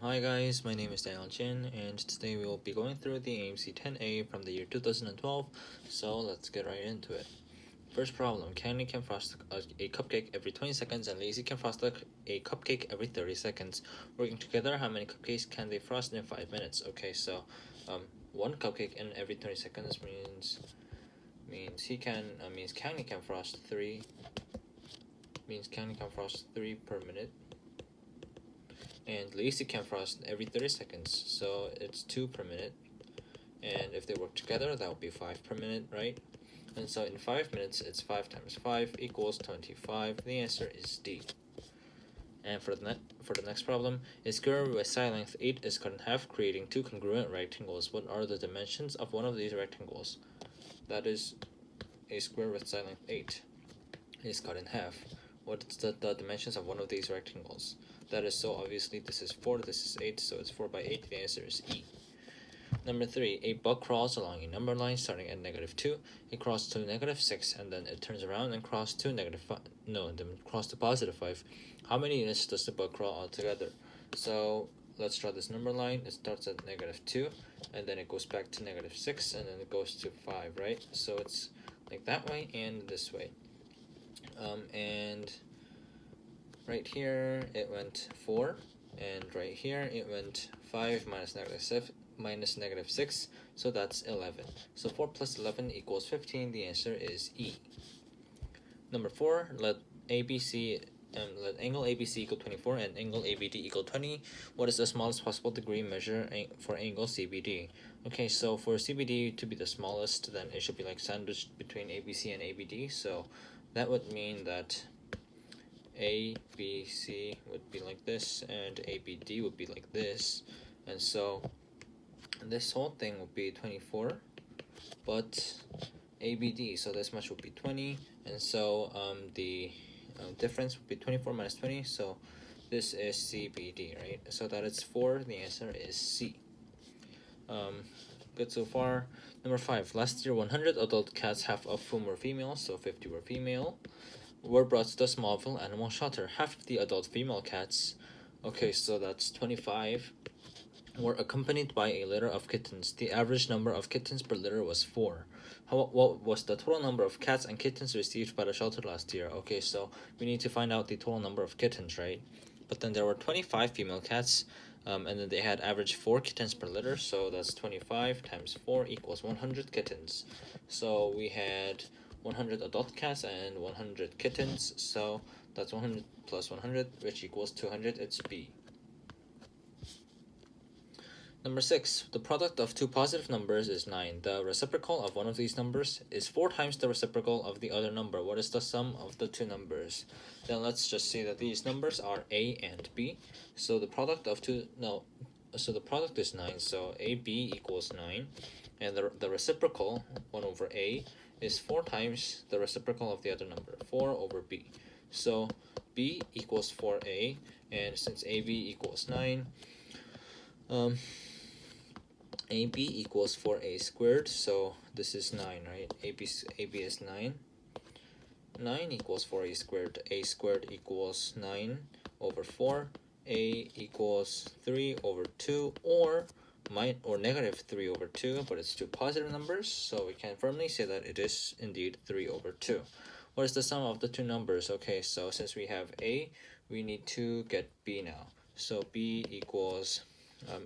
Hi guys, my name is Daniel Chin, and today we will be going through the AMC 10A from the year 2012, so let's get right into it. First problem, Candy can frost a cupcake every 20 seconds and Lazy can frost a cupcake every 30 seconds. Working together, how many cupcakes can they frost in 5 minutes? Okay, so one cupcake in every 30 seconds means Candy can frost 3, per minute. And Lazy can frost every 30 seconds, so it's 2 per minute. And if they work together, that would be 5 per minute, right? And so in 5 minutes, it's 5 times 5 equals 25. The answer is D. And for the next problem, a square with side length 8 is cut in half, creating two congruent rectangles. What are the dimensions of one of these rectangles? That is, a square with side length 8 is cut in half. What's the dimensions of one of these rectangles? That is, so obviously this is 4, this is 8, so it's 4 by 8. The answer is E. Number 3, a bug crawls along a number line starting at -2. It crawls to -6, and then it turns around and crawls to +5. How many units does the bug crawl altogether? So let's draw this number line. It starts at -2, and then it goes back to -6, and then it goes to 5, right? So it's like that way and this way. And right here it went 4, and right here it went 5 minus -6, so that's 11. So 4 plus 11 equals 15. The answer is E. Number 4, let angle ABC equal 24 and angle ABD equal 20. What is the smallest possible degree measure for angle CBD? Okay, so for CBD to be the smallest, then it should be like sandwiched between ABC and ABD. So that would mean that ABC would be like this and ABD would be like this, and so this whole thing would be 24, but ABD, so this much would be 20, and so the difference would be 24 minus 20, so this is CBD, right? So that is 4. The answer is C. Good so far. Number 5, last year 100 adult cats, half of whom were female, so 50 were female, were brought to the Smallville Animal Shelter. Half of the adult female cats, okay, so that's 25, were accompanied by a litter of kittens. The average number of kittens per litter was 4. What was the total number of cats and kittens received by the shelter last year? Okay, so we need to find out the total number of kittens, right? But then there were 25 female cats, and then they had average 4 kittens per litter, so that's 25 times 4 equals 100 kittens. So we had 100 adult cats and 100 kittens, so that's 100 plus 100, which equals 200. It's B. Number 6, the product of two positive numbers is 9. The reciprocal of one of these numbers is 4 times the reciprocal of the other number. What is the sum of the two numbers? Then let's just say that these numbers are A and B. So the product of so the product is 9, so AB equals 9. And the reciprocal, 1 over A, is 4 times the reciprocal of the other number, 4 over B. So B equals 4A, and since AB equals 9, AB equals 4A squared, so this is 9, right? AB is 9. 9 equals 4A squared. A squared equals 9 over 4. A equals 3 over 2, or -3 over 2, but it's two positive numbers, so we can firmly say that it is indeed 3 over 2. What is the sum of the two numbers? Okay, so since we have A, we need to get B now. So B equals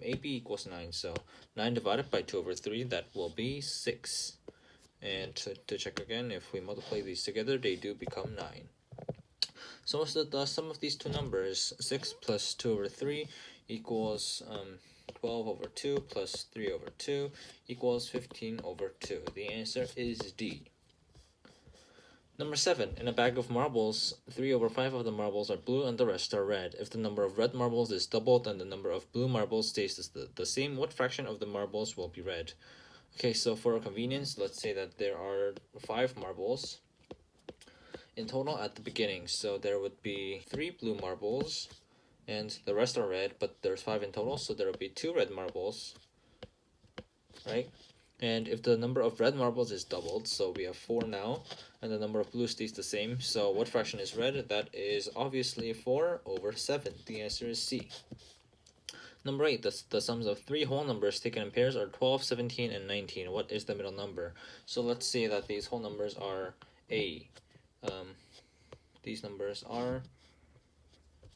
AB equals 9, so 9 divided by 2 over 3, that will be 6. And to check again, if we multiply these together, they do become 9. So what's the sum of these two numbers? 6 plus 2 over 3 equals 12 over 2 plus 3 over 2 equals 15 over 2. The answer is D. Number 7, in a bag of marbles, 3 over 5 of the marbles are blue and the rest are red. If the number of red marbles is doubled and the number of blue marbles stays the same, what fraction of the marbles will be red? Okay, so for convenience, let's say that there are 5 marbles in total at the beginning. So there would be 3 blue marbles and the rest are red, but there's 5 in total, so there will be 2 red marbles, right? And if the number of red marbles is doubled, so we have 4 now, and the number of blue stays the same, so what fraction is red? That is obviously 4 over 7. The answer is C. Number 8, the sums of three whole numbers taken in pairs are 12, 17, and 19. What is the middle number? So let's say that these whole numbers are A. These numbers are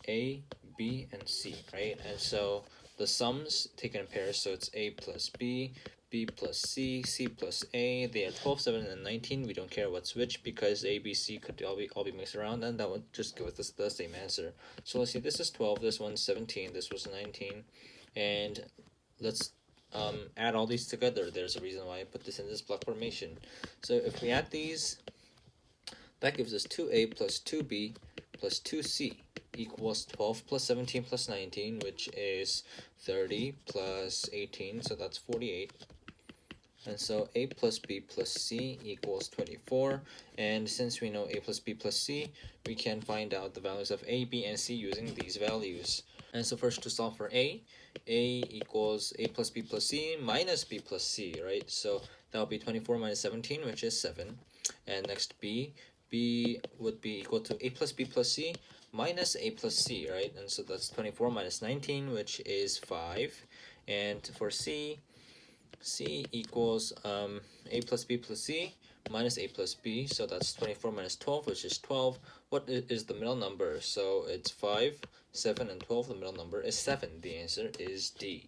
A, B, and C, right? And so the sums taken in pairs, so it's A plus B, B plus C, C plus A. They are 12, 7, and 19. We don't care what's which because A, B, C could all be mixed around, and that would just give us the same answer. So let's see, this is 12, this one's 17, this was 19, and let's add all these together. There's a reason why I put this in this block formation. So if we add these, that gives us 2A plus 2B plus 2C equals 12 plus 17 plus 19, which is 30 plus 18, so that's 48. And so A plus B plus C equals 24. And since we know A plus B plus C, we can find out the values of A, B, and C using these values. And so first, to solve for A equals A plus B plus C minus B plus C, right? So that would be 24 minus 17, which is 7. And next, B would be equal to A plus B plus C minus A plus C, right? And so that's 24 minus 19, which is 5. And for C equals A plus B plus C minus A plus B, so that's 24 minus 12, which is 12. What is the middle number? So it's 5, 7, and 12. The middle number is 7. The answer is D.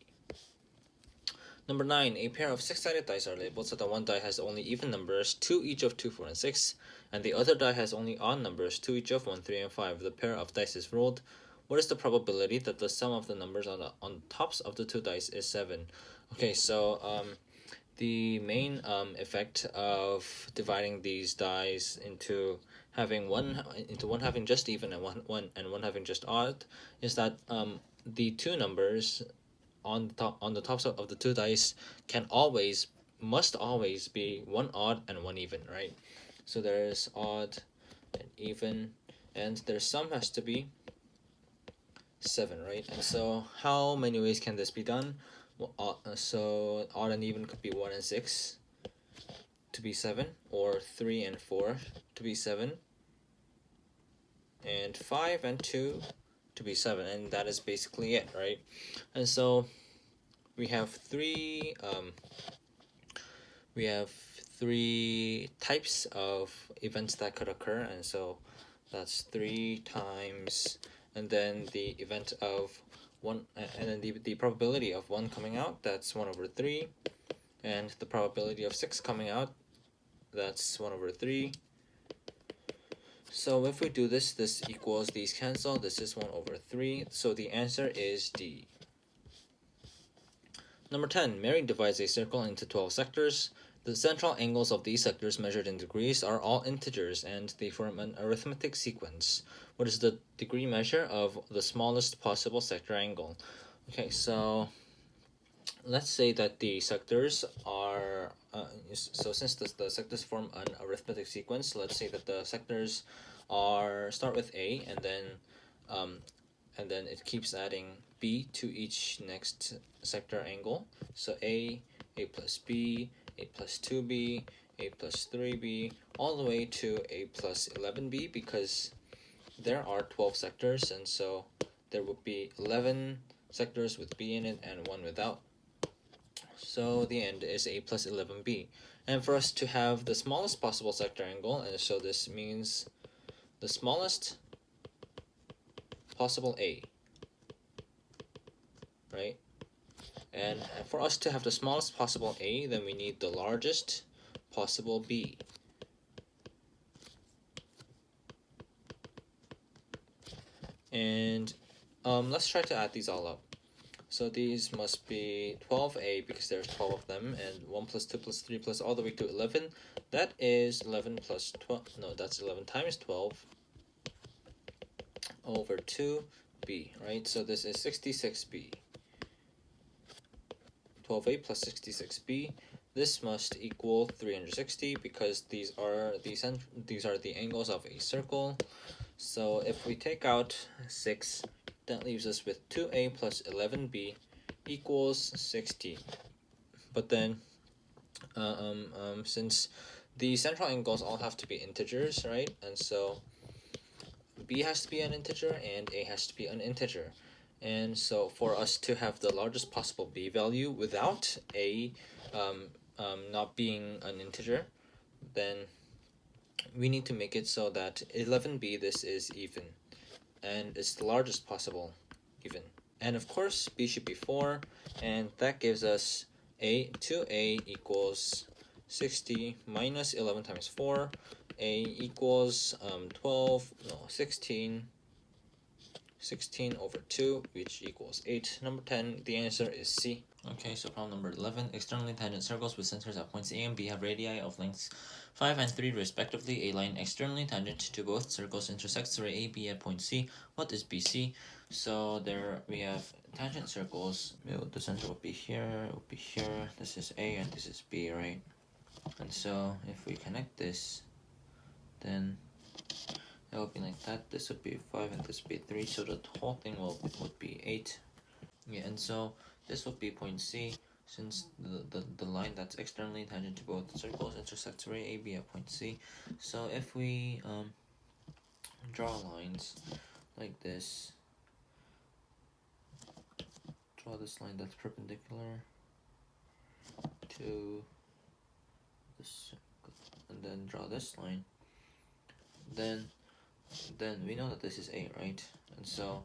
Number 9, a pair of 6-sided dice are labeled so that one die has only even numbers, 2 each of 2, 4, and 6, and the other die has only odd numbers, 2 each of 1, 3, and 5. The pair of dice is rolled. What is the probability that the sum of the numbers on the tops of the two dice is 7? Okay, so the main effect of dividing these dice into one having just even and one having just odd is that the two numbers on the tops of the two dice must always be one odd and one even, right? So there's odd and even, and their sum has to be 7, right? And so how many ways can this be done? Well, so odd and even could be 1 and 6 to be 7, or 3 and 4 to be 7, and 5 and 2 to be 7, and that is basically it, right? And so we have three types of events that could occur, and so that's 3 times, and then the event of 1, and then the probability of 1 coming out, that's 1 over 3, and the probability of 6 coming out, that's 1 over 3. So if we do this equals, these cancel, this is 1 over 3, so the answer is D. Number 10, Mary divides a circle into 12 sectors. The central angles of these sectors measured in degrees are all integers, and they form an arithmetic sequence. What is the degree measure of the smallest possible sector angle? Okay, so let's say that the sectors are, so since the sectors form an arithmetic sequence, let's say that the sectors start with A, and then it keeps adding B to each next sector angle. So A plus B, A plus 2B, A plus 3B, all the way to A plus 11B, because there are 12 sectors, and so there would be 11 sectors with B in it and 1 without. So the end is A plus 11B. And for us to have the smallest possible sector angle, and so this means the smallest possible A, right? And for us to have the smallest possible A, then we need the largest possible B. And let's try to add these all up. So these must be 12A because there's 12 of them, and 1 plus 2 plus 3 plus all the way to 11. That is 11 plus 12, no, that's 11 times 12 over 2B, right? So this is 66B. 12A plus 66B. This must equal 360 because these are the angles of a circle. So if we take out 6, that leaves us with 2A plus 11B equals 60. But then, since the central angles all have to be integers, right? And so B has to be an integer and A has to be an integer. And so for us to have the largest possible b value without a not being an integer, then we need to make it so that 11b, this is even, and it's the largest possible even. And of course b should be 4, and that gives us a 2a equals 60 minus 11 times 4. A equals 16 over 2, which equals 8. Number 10, the answer is C. Okay, so problem number 11. Externally tangent circles with centers at points A and B have radii of lengths 5 and 3 respectively. A line externally tangent to both circles intersects the ray AB at point C. What is BC? So there we have tangent circles. The center will be here, it will be here. This is A and this is B, right? And so if we connect this, then it would be like that. This would be 5 and this would be 3, so the whole thing would be 8. Yeah, and so this would be point C, since the line that's externally tangent to both circles intersects ray AB at point C. So if we draw lines like this, draw this line that's perpendicular to this, and then draw this line, then we know that this is A, right? And so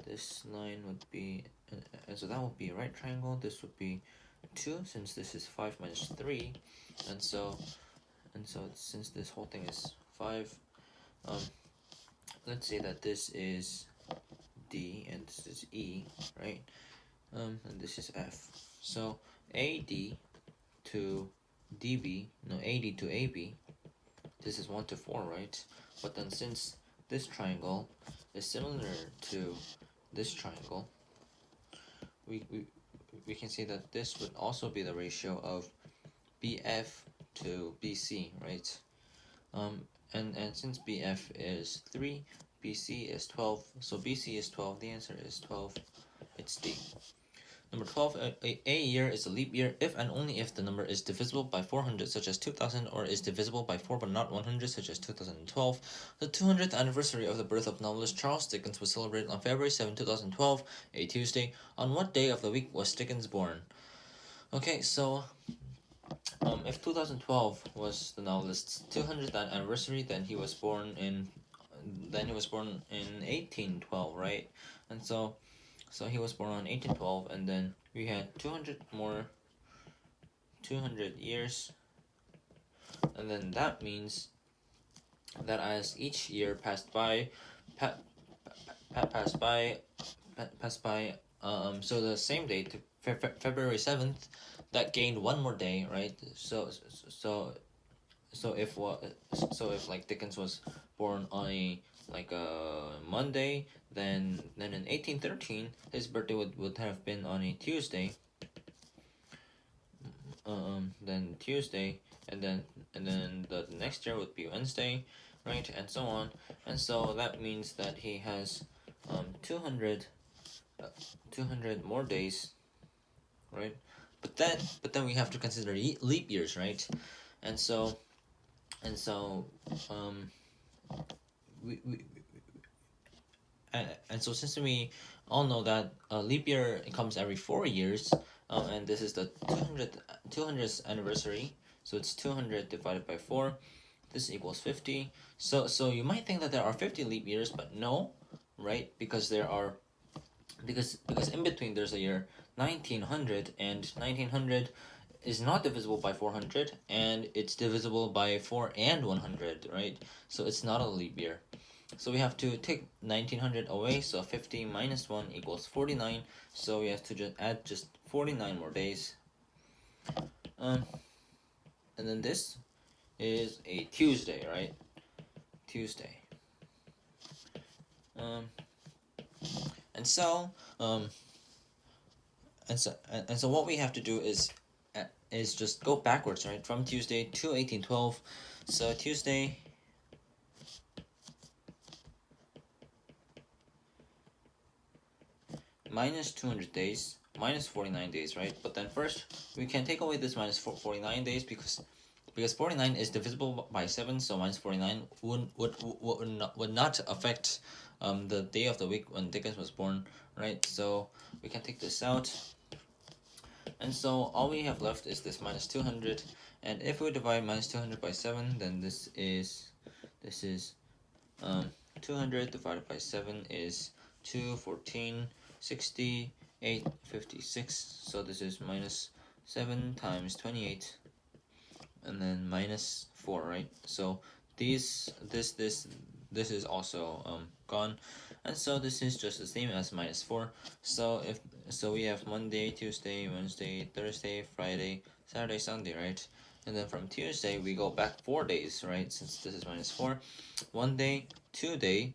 this line would be, and so that would be a right triangle. This would be 2, since this is 5 minus 3, and so since this whole thing is 5, let's say that this is D and this is E, right? And this is F. So AD to DB, no, AD to AB, this is 1 to 4, right? But then since this triangle is similar to this triangle, we can see that this would also be the ratio of BF to BC, right? And since BF is 3, BC is 12, so BC is 12, the answer is 12, it's D. Number 12, a year is a leap year if and only if the number is divisible by 400, such as 2000, or is divisible by 4 but not 100, such as 2012. The 200th anniversary of the birth of novelist Charles Dickens was celebrated on February 7, 2012, a Tuesday. On what day of the week was Dickens born? Okay, so if 2012 was the novelist's 200th anniversary, then he was born in 1812, right? And so he was born on 1812, and then we had 200 years, and then that means that as each year passed by, so the same date, February 7th, that gained one more day, right? So if like Dickens was born on a Monday, then in 1813 his birthday would have been on a Tuesday. Then Tuesday, and then the next year would be Wednesday, right? And so on. And so that means that he has 200 more days, right? But then we have to consider leap years, right? And so so since we all know that a leap year comes every 4 years, and this is the 200th anniversary, so it's 200 divided by 4. This equals 50. So you might think that there are 50 leap years, but no, right? Because in between there's a year 1900, and 1900 is not divisible by 400, and it's divisible by 4 and 100, right? So it's not a leap year. So we have to take 1900 away, so 50 minus 1 equals 49, so we have to just add 49 more days. And then this is a Tuesday, right? Tuesday. And so what we have to do is just go backwards, right? From Tuesday to 1812. So Tuesday minus 200 days, minus 49 days, right? But then first, we can take away this minus 49 days, because because 49 is divisible by 7, so minus 49 would not affect the day of the week when Dickens was born, right? So we can take this out. And so all we have left is this minus 200. And if we divide minus 200 by 7, then this is 200 divided by 7 is 2, 14, 60, 8, 56. So this is minus 7 times 28, and then minus 4, right? So this is also gone, and so this is just the same as minus 4. So we have Monday, Tuesday, Wednesday, Thursday, Friday, Saturday, Sunday, right? And then from Tuesday we go back 4 days, right? Since this is minus 4, 1 day, 2 day,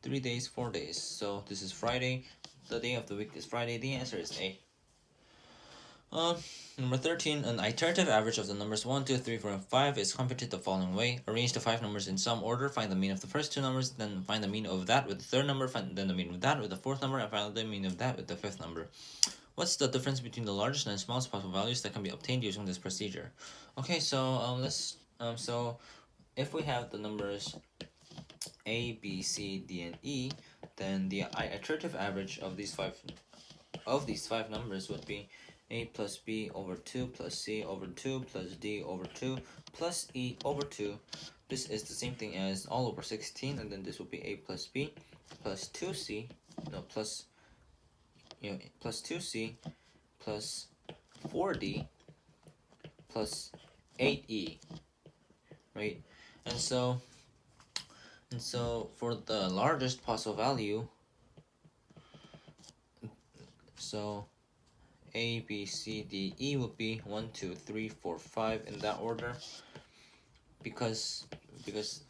3 days, 4 days. So this is Friday. The day of the week is Friday. The answer is A. Number 13, an iterative average of the numbers 1, 2, 3, 4, and 5 is computed the following way. Arrange the 5 numbers in some order, find the mean of the first 2 numbers, then find the mean of that with the third number, then the mean of that with the fourth number, and finally the mean of that with the fifth number. What's the difference between the largest and smallest possible values that can be obtained using this procedure? Okay, so so if we have the numbers A, B, C, D, and E, then the iterative average of these five numbers would be A plus B over 2 plus C over 2 plus D over 2 plus E over 2. This is the same thing as all over 16, and then this will be A plus B plus 2C, plus 2C plus 4D plus 8E, right? And so for the largest possible value, so A, B, C, D, E would be 1, 2, 3, 4, 5 in that order, because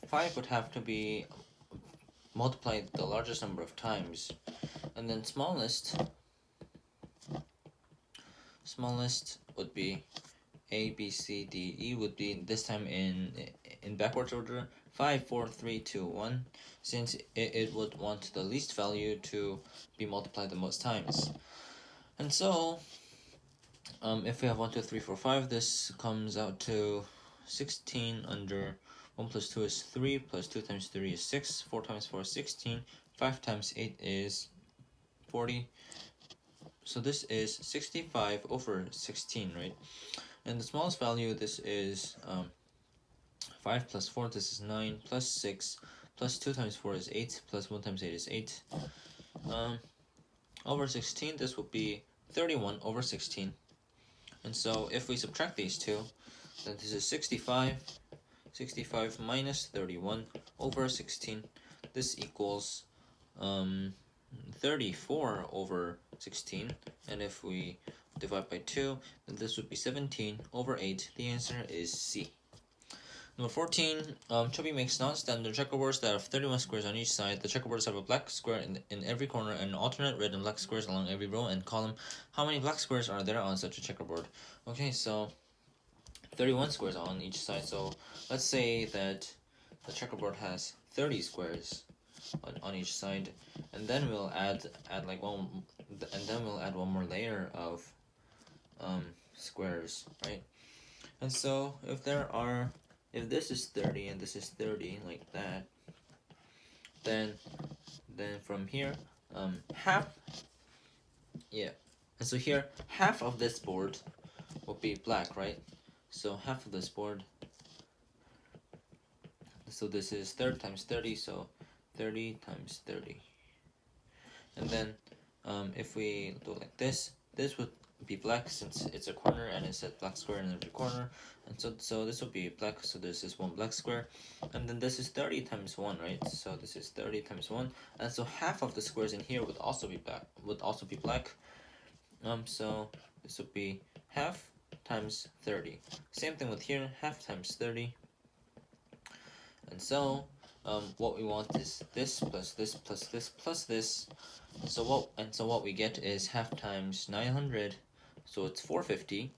5 would have to be multiplied the largest number of times, and then smallest would be A, B, C, D, E would be this time in backwards order, 5, 4, 3, 2, 1, since it would want the least value to be multiplied the most times. And so if we have 1, 2, 3, 4, 5, this comes out to 16 under 1 plus 2 is 3, plus 2 times 3 is 6, 4 times 4 is 16, 5 times 8 is 40. So this is 65 over 16, right? And the smallest value, this is 5 plus 4, this is 9, plus 6, plus 2 times 4 is 8, plus 1 times 8 is 8. Over 16, this will be 31 over 16. And so if we subtract these two, then this is 65 minus 31 over 16. This equals 34 over 16. And if we divide by 2, then this would be 17 over 8. The answer is C. Number 14, Chubby makes non-standard checkerboards that have 31 squares on each side. The checkerboards have a black square in every corner and alternate red and black squares along every row and column. How many black squares are there on such a checkerboard? Okay, so 31 squares on each side. So let's say that the checkerboard has 30 squares on each side, and then we'll add like one, and then we'll add one more layer of squares, right? And so if this is 30 and this is 30 like that, then from here half, and so here half of this board will be black, right? So half of this board, so this is 30 times 30, so 30 times 30. And then if we do it like this would be black since it's a corner and it's a black square in every corner, and so this will be black, so this is one black square, and then this is 30 times 1, right? So this is 30 times 1, and so half of the squares in here would also be black, so this would be half times 30. Same thing with here, half times 30. And so what we want is this plus this plus this plus this. So what we get is half times 900, so it's 450,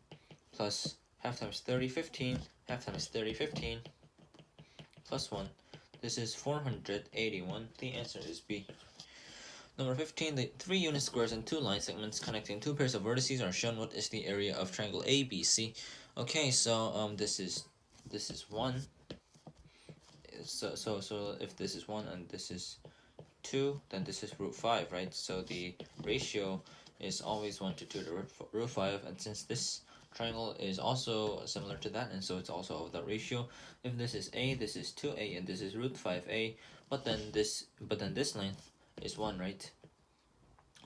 plus half times 30, 15, half times 30, 15, plus 1. This is 481. The answer is B. Number 15, the 3 unit squares and 2 line segments connecting 2 pairs of vertices are shown. What is the area of triangle ABC? Okay, so this is this is 1, so if this is 1 and this is 2, then this is root 5, right? So the ratio is always 1 to 2 to root 5, and since this triangle is also similar to that, and so it's also of that ratio, if this is a, this is 2a, and this is root 5a, but then this length is 1, right?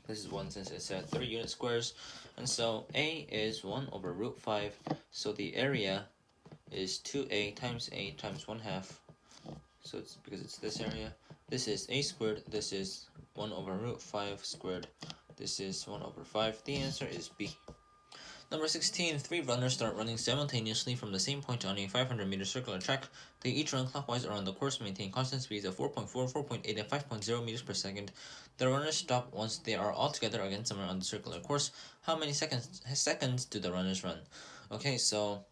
This is 1 since it's 3 unit squares, and so a is 1 over root 5, so the area is 2a times 1/2, so it's because it's this area. This is a squared, this is 1 over root 5 squared, this is 1 over 5. The answer is B. Number 16, 3 runners start running simultaneously from the same point on a 500-meter circular track. They each run clockwise around the course, maintain constant speeds of 4.4, 4.8, and 5.0 meters per second. The runners stop once they are all together again somewhere on the circular course. How many seconds do the runners run? Okay, so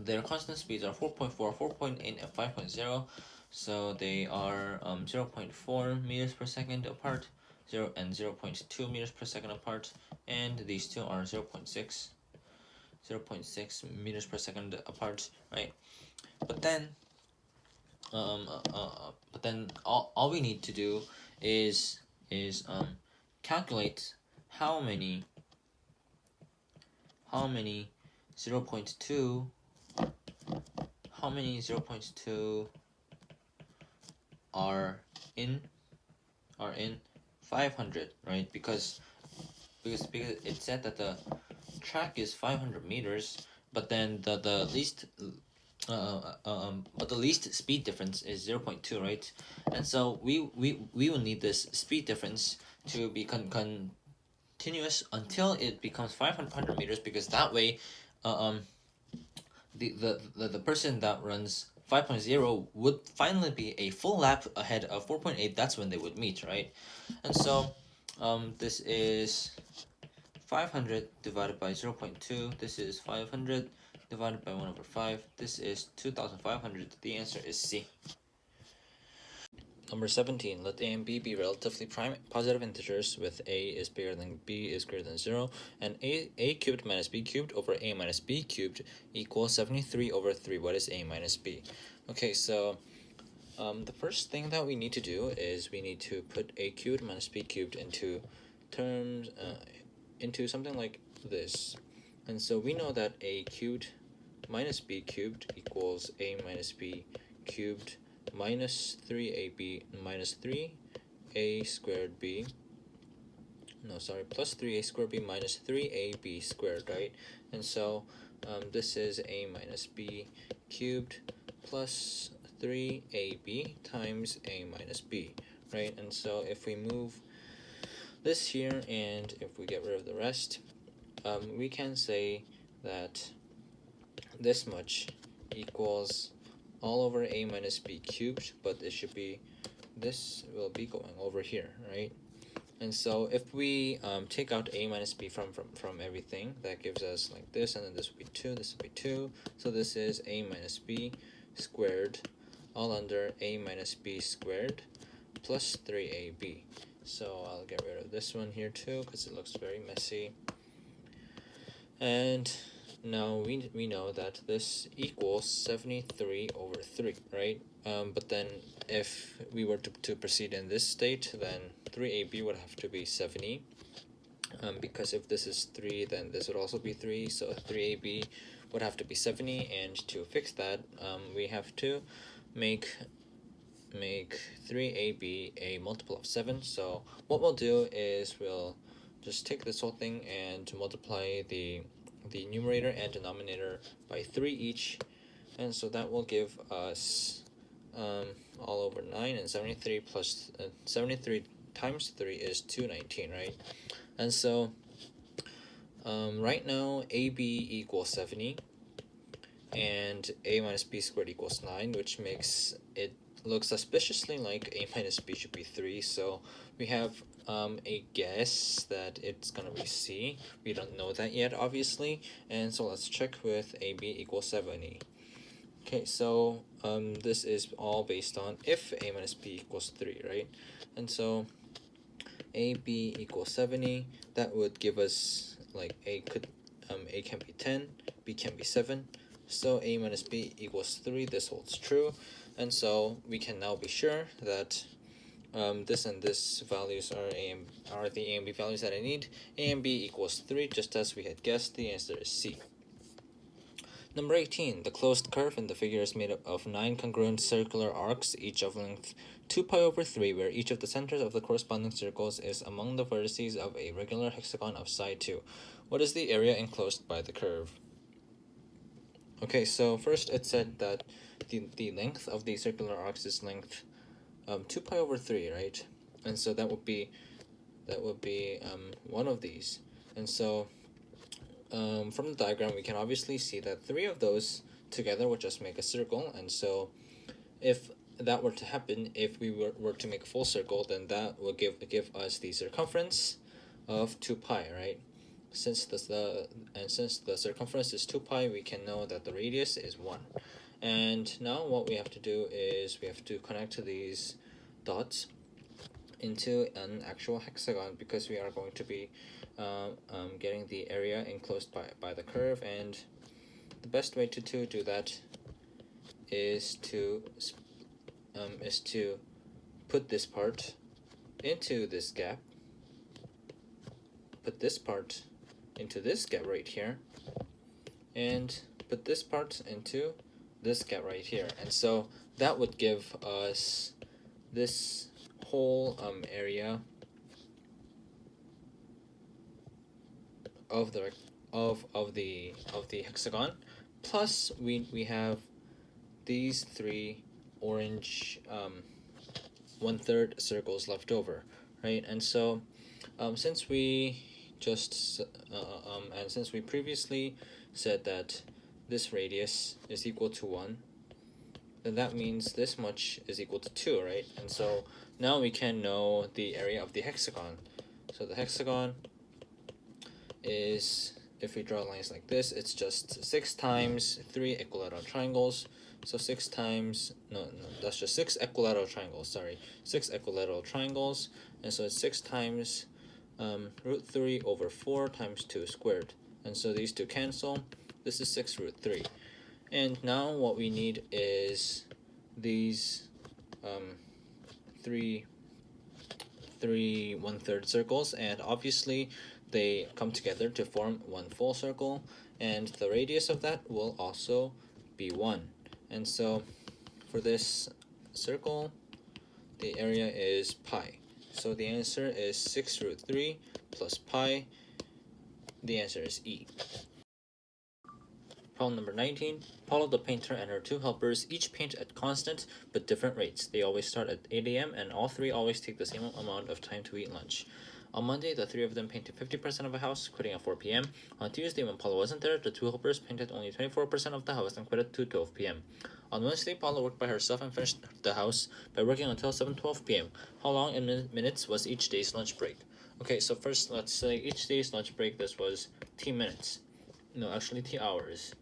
their constant speeds are 4.4, 4.8, and 5.0. So they are 0.4 meters per second apart, 0 and 0.2 meters per second apart, and these two are 0.6 meters per second apart, right? But then all we need to do is calculate how many 0.2 are in 500, right? Because it said that the track is 500 meters, but then the least but the least speed difference is 0.2, right? And so we will need this speed difference to be continuous until it becomes 500 meters, because that way the person that runs 5.0 would finally be a full lap ahead of 4.8. That's when they would meet, right? And so this is 500 divided by 0.2. This is 500 divided by 1 over 5. This is 2,500. The answer is C. Number 17, let a and b be relatively prime positive integers with a is bigger than b is greater than 0, and a cubed minus b cubed over a minus b cubed equals 73 over 3. What is a minus b? Okay, so the first thing that we need to do is we need to put a cubed minus b cubed into terms, into something like this. And so we know that a cubed minus b cubed equals a minus b cubed minus 3ab minus 3a squared b, plus 3a squared b minus 3ab squared, right? And so this is a minus b cubed plus 3ab times a minus b, right? And so if we move this here and if we get rid of the rest, we can say that this much equals all over a minus b cubed, but it should be, this will be going over here, right? And so if we take out a minus b from everything, that gives us like this, and then this will be 2, this will be 2. So this is a minus b squared all under a minus b squared plus 3ab. So I'll get rid of this one here too because it looks very messy. And now we know that this equals 73 over 3, right? But then if we were to proceed in this state, then 3ab would have to be 70. Because if this is 3, then this would also be 3, so 3ab would have to be 70. And to fix that, we have to make 3ab a multiple of 7. So what we'll do is we'll just take this whole thing and multiply the numerator and denominator by 3 each, and so that will give us all over 9, and 73 plus 73 times 3 is 219, right? And so right now AB equals 70 and a minus b squared equals 9, which makes it look suspiciously like a minus b should be 3. So we have a guess that it's gonna be C. We don't know that yet, obviously, and so let's check with AB equals 70. Okay, so this is all based on if a minus b equals 3, right? And so AB equals 70, that would give us like a can be 10, b can be 7, So a minus b equals 3. This holds true. And so we can now be sure that this and this values are the a and b values that I need. A and b equals 3, just as we had guessed. The answer is C. Number 18. The closed curve in the figure is made up of 9 congruent circular arcs, each of length 2 pi over 3, where each of the centers of the corresponding circles is among the vertices of a regular hexagon of side 2. What is the area enclosed by the curve? Okay, so first it said that the length of the circular arcs is length 2 pi over 3, right? And so that would be one of these. And so from the diagram we can obviously see that 3 of those together would just make a circle. And so if that were to happen, if we were to make a full circle, then that will give us the circumference of 2 pi, right? Since the circumference is 2 pi, we can know that the radius is 1. And now what we have to do is we have to connect these dots into an actual hexagon, because we are going to be getting the area enclosed by the curve. And the best way to do that is to put this part into this gap, put this part into this gap right here, and put this part into this gap right here. And so that would give us this whole area of the hexagon, plus we have these 3 orange 1/3 circles left over, right? And so since we previously said that this radius is equal to 1, then that means this much is equal to 2, right? And so now we can know the area of the hexagon. So the hexagon is, if we draw lines like this, it's just 6 times 3 equilateral triangles. So 6 times, no, that's just 6 equilateral triangles, sorry. 6 equilateral triangles, and so it's 6 times root 3 over 4 times 2 squared. And so these two cancel. This is 6 root 3. And now what we need is these 3 1/3 circles, and obviously they come together to form one full circle, and the radius of that will also be 1. And so for this circle, the area is pi. So the answer is 6 root 3 plus pi. The answer is E. Problem number 19. Paula the painter and her 2 helpers each paint at constant but different rates. They always start at 8 a.m. and all 3 always take the same amount of time to eat lunch. On Monday, the 3 of them painted 50% of a house, quitting at 4 p.m. On Tuesday, when Paula wasn't there, the 2 helpers painted only 24% of the house and quit at 2:12 p.m. On Wednesday, Paula worked by herself and finished the house by working until 7:12 p.m. How long in minutes was each day's lunch break? Okay, so first let's say each day's lunch break, this was T minutes. No, actually T hours.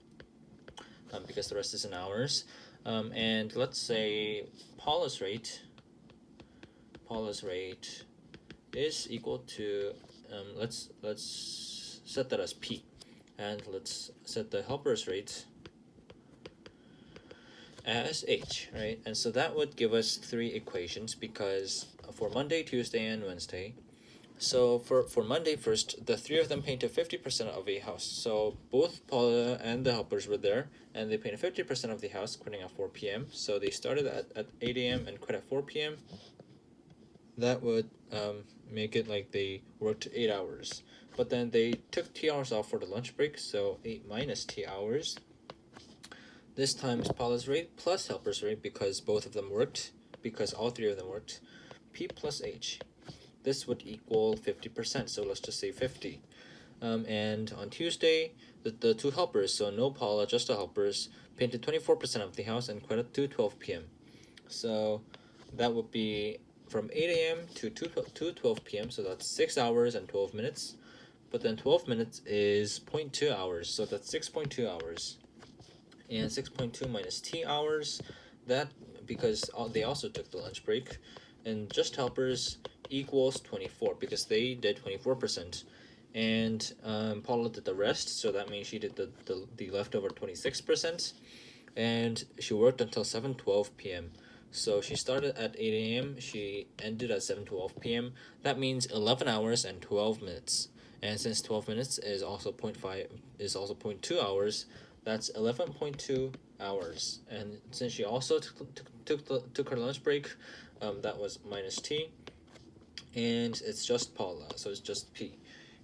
Because the rest is in hours. And let's say Paula's rate is equal to let's set that as P, and let's set the helper's rate as H, right? And so that would give us 3 equations, because for Monday, Tuesday, and Wednesday. So for Monday first, the 3 of them painted 50% of a house. So both Paula and the helpers were there, and they painted 50% of the house, quitting at 4 p.m. So they started at 8 a.m. and quit at 4 p.m. That would make it like they worked 8 hours. But then they took T hours off for the lunch break, so 8 minus T hours. This times Paula's rate plus helper's rate, because both of them worked, because all 3 of them worked. P plus H. This would equal 50%, so let's just say 50. And on Tuesday, the 2 helpers, so no Paula, just the helpers, painted 24% of the house and quit at 2:12 p.m. So that would be from 8 a.m. to 2:12 p.m., so that's 6 hours and 12 minutes. But then 12 minutes is 0.2 hours, so that's 6.2 hours. And 6.2 minus T hours, that, because they also took the lunch break, and just helpers equals 24, because they did 24%. and Paula did the rest, so that means she did the leftover 26%, and she worked until 7:12 p.m. So she started at 8 a.m., she ended at 7:12 p.m. That means 11 hours and 12 minutes. And since 12 minutes is also 0.2 hours, that's 11.2 hours. And since she also took her lunch break, that was minus T. And it's just Paula, so it's just P.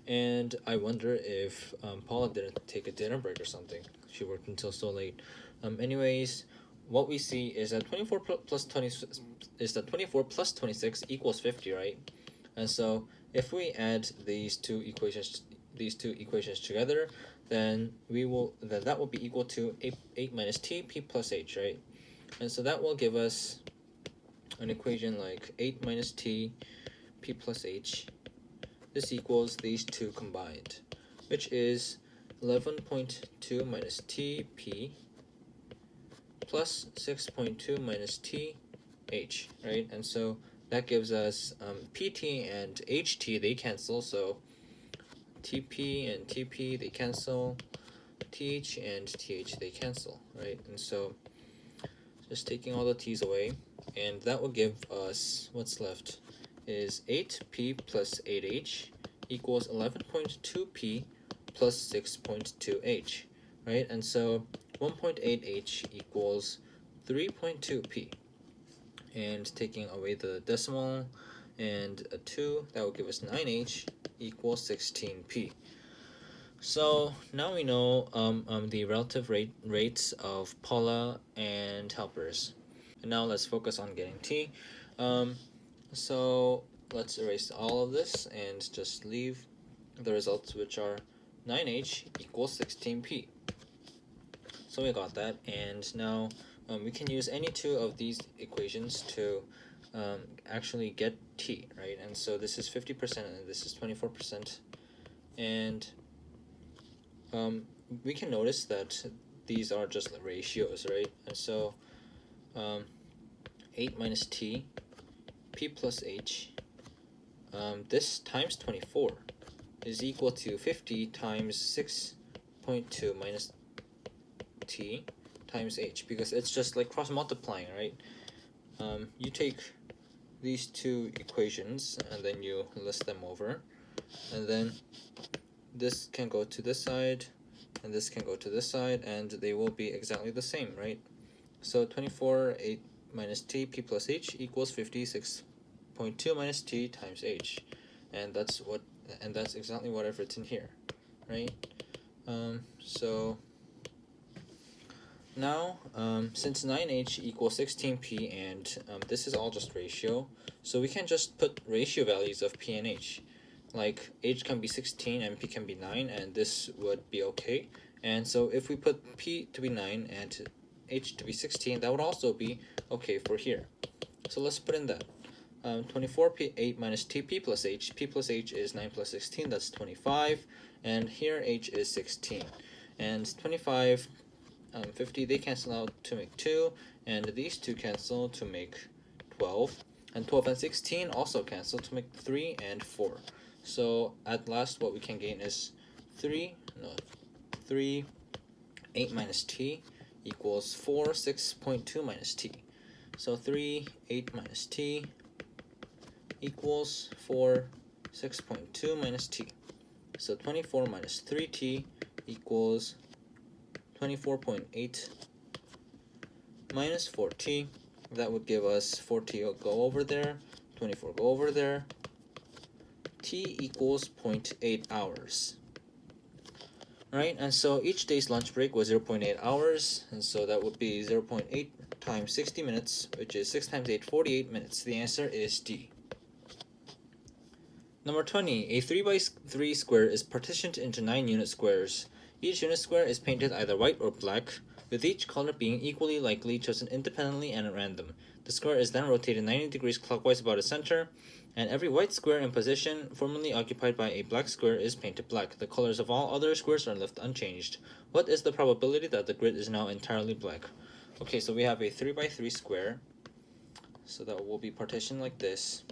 And I wonder if Paula didn't take a dinner break or something. She worked until so late. Anyways, what we see is that 24 plus 20 is that 24 plus 26 equals 50, right? And so if we add these two equations together, then that will be equal to 8 minus T P plus H, right? And so that will give us an equation like 8 minus T P plus H. This equals these two combined, which is 11.2 minus TP plus 6.2 minus TH, right? And so that gives us PT and HT, they cancel, so TP and TP, they cancel, TH and TH, they cancel, right? And so just taking all the T's away, and that will give us, what's left is 8P plus 8H equals 11.2P plus 6.2H, right? And so 1.8H equals 3.2P. And taking away the decimal and a 2, that will give us 9H equals 16P. So now we know the relative rates of Paula and helpers. And now let's focus on getting T. So let's erase all of this and just leave the results, which are 9H equals 16P. So we got that, and now we can use any two of these equations to actually get T, right? And so this is 50% and this is 24%, and we can notice that these are just ratios, right? And so 8 minus T, P plus H, this times 24 is equal to 50 times 6.2 minus T times H, because it's just like cross multiplying, right? You take these two equations and then you list them over, and then this can go to this side and this can go to this side, and they will be exactly the same, right? So 24 8 minus T P plus H equals 56.2 minus T times H, and that's exactly what I've written here, right? So now, since 9H equals 16P and this is all just ratio, so we can just put ratio values of P and H. Like H can be 16 and P can be 9, and this would be okay. And so if we put P to be 9 and H to be 16, that would also be okay for here. So let's put in that. 24P 8 minus TP plus H. P plus H is 9 plus 16, that's 25. And here H is 16. And 25, 50, they cancel out to make 2. And these two cancel to make 12. And 12 and 16 also cancel to make 3 and 4. So at last what we can gain is 3, 8 minus T equals 4, 6.2 minus T. So 3, 8 minus T equals 4, 6.2 minus T. So 24 minus 3T equals 24.8 minus 4T. That would give us 4T will go over there, 24 go over there. T equals 0.8 hours. Right, and so each day's lunch break was 0.8 hours, and so that would be 0.8 times 60 minutes, which is 6 times 8, 48 minutes. The answer is D. Number 20, a 3 by 3 square is partitioned into 9 unit squares. Each unit square is painted either white or black, with each color being equally likely chosen independently and at random. The square is then rotated 90 degrees clockwise about its center, and every white square in position formerly occupied by a black square is painted black. The colors of all other squares are left unchanged. What is the probability that the grid is now entirely black? Okay, so we have a 3 by 3 square, so that will be partitioned like this.